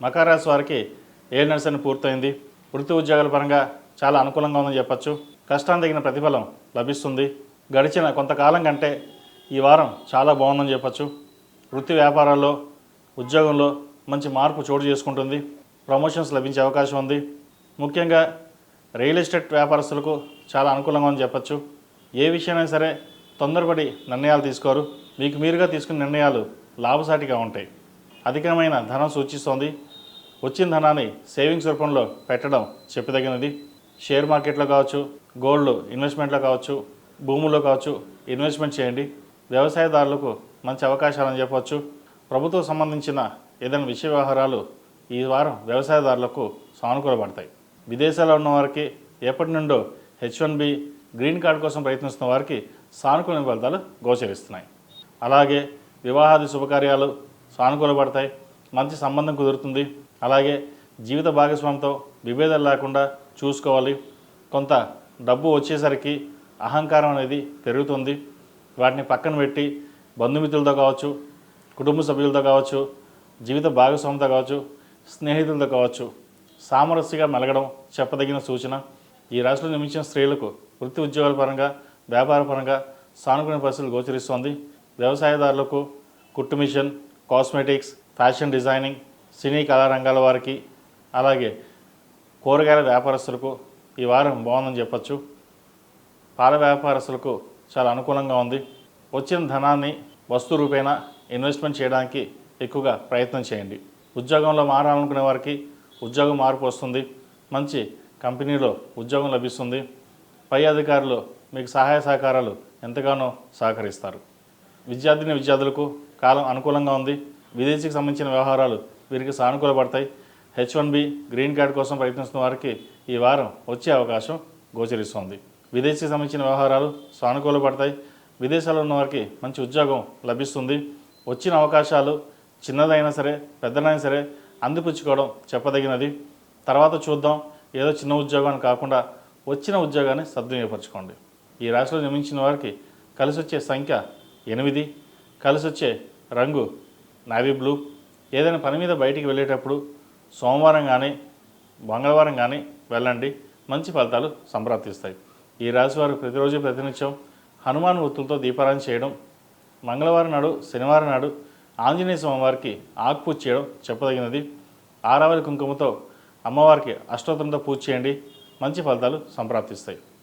మకర రాశి వారికి ఏడు నడిచిన పూర్తయింది. వృత్తి ఉద్యోగాల పరంగా చాలా అనుకూలంగా ఉందని చెప్పచ్చు. కష్టానికి తగిన ప్రతిఫలం లభిస్తుంది. గడిచిన కొంతకాలం కంటే ఈ వారం చాలా బాగుందని చెప్పచ్చు. వృత్తి వ్యాపారాల్లో ఉద్యోగంలో మంచి మార్పు చోటు చేసుకుంటుంది. ప్రమోషన్స్ లభించే అవకాశం ఉంది. ముఖ్యంగా రియల్ ఎస్టేట్ వ్యాపారస్తులకు చాలా అనుకూలంగా ఉందని చెప్పచ్చు. ఏ విషయమైనా సరే తొందరపడి నిర్ణయాలు తీసుకోరు. మీకు మీరుగా తీసుకునే నిర్ణయాలు లాభసాటిగా ఉంటాయి. అధికమైన ధనం సూచిస్తోంది. వచ్చిన ధనాన్ని సేవింగ్స్ రూపంలో పెట్టడం చెప్పదగినది. షేర్ మార్కెట్లో కావచ్చు, గోల్డ్ ఇన్వెస్ట్మెంట్లో కావచ్చు, భూముల్లో కావచ్చు ఇన్వెస్ట్మెంట్ చేయండి. వ్యవసాయదారులకు మంచి అవకాశాలని చెప్పవచ్చు. ప్రభుత్వం సంబంధించిన ఏదైనా విషయ వ్యవహారాలు ఈ వారం వ్యవసాయదారులకు సానుకూలపడతాయి. విదేశాల్లో ఉన్న వారికి ఎప్పటి నుండో H1B గ్రీన్ కార్డు కోసం ప్రయత్నిస్తున్న వారికి సానుకూల ఫలితాలు గోచరిస్తున్నాయి. అలాగే వివాహాది శుభకార్యాలు సానుకూలపడతాయి. మంచి సంబంధం కుదురుతుంది. అలాగే జీవిత భాగస్వామితో విభేదాలు లేకుండా చూసుకోవాలి. కొంత డబ్బు వచ్చేసరికి అహంకారం అనేది పెరుగుతుంది. వాటిని పక్కన పెట్టి బంధుమిత్రులతో కావచ్చు, కుటుంబ సభ్యులతో కావచ్చు, జీవిత భాగస్వామితో కావచ్చు, స్నేహితులతో కావచ్చు సామరస్యంగా మెలగడం చెప్పదగిన సూచన. ఈ రాశిలో జన్మించిన స్త్రీలకు వృత్తి ఉద్యోగాల పరంగా, వ్యాపార పరంగా సానుకూల పరిస్థితులు గోచరిస్తోంది. వ్యవసాయదారులకు, కుట్టు మిషన్, కాస్మెటిక్స్, ఫ్యాషన్ డిజైనింగ్, సినీ కళారంగాల వారికి, అలాగే కూరగాయల వ్యాపారస్తులకు ఈ వారం బాగుందని చెప్పచ్చు. పాల వ్యాపారస్తులకు చాలా అనుకూలంగా ఉంది. వచ్చిన ధనాన్ని వస్తు రూపేణా ఇన్వెస్ట్మెంట్ చేయడానికి ఎక్కువగా ప్రయత్నం చేయండి. ఉద్యోగంలో మారాలనుకునే వారికి ఉద్యోగం మార్పు వస్తుంది. మంచి కంపెనీలో ఉద్యోగం లభిస్తుంది. పై అధికారులు మీకు సహాయ సహకారాలు ఎంతగానో సహకరిస్తారు. విద్యార్థులకు కాలం అనుకూలంగా ఉంది. విదేశీకి సంబంధించిన వ్యవహారాలు వీరికి సానుకూలపడతాయి. H1B గ్రీన్ కార్డు కోసం ప్రయత్నిస్తున్న వారికి ఈ వారం వచ్చే అవకాశం గోచరిస్తోంది. విదేశీకి సంబంధించిన వ్యవహారాలు సానుకూలపడతాయి. విదేశాల్లో ఉన్న వారికి మంచి ఉద్యోగం లభిస్తుంది. వచ్చిన అవకాశాలు చిన్నదైనా సరే పెద్దదైనా సరే అందిపుచ్చుకోవడం చెప్పదగినది. తర్వాత చూద్దాం, ఏదో చిన్న ఉద్యోగాన్ని కాకుండా వచ్చిన ఉద్యోగాన్ని సద్వినియోగపరచుకోండి. ఈ రాశిలో జన్మించిన వారికి కలిసి వచ్చే సంఖ్య 8, కలిసి వచ్చే రంగు నావీ బ్లూ. ఏదైనా పని మీద బయటికి వెళ్ళేటప్పుడు సోమవారం కానీ మంగళవారం కానీ వెళ్ళండి. మంచి ఫలితాలు సంప్రాప్తిస్తాయి. ఈ రాశి వారు ప్రతిరోజు ప్రతినిత్యం హనుమాన్ వృత్తులతో దీపారాధన చేయడం, మంగళవారం నాడు, శనివారం నాడు ఆంజనేయ స్వామి వారికి ఆకుపూజ చేయడం చెప్పదగినది. ఆరావళి కుంకుమతో అమ్మవారికి అష్టోత్తరంతో పూజ చేయండి. మంచి ఫలితాలు సంప్రాప్తిస్తాయి.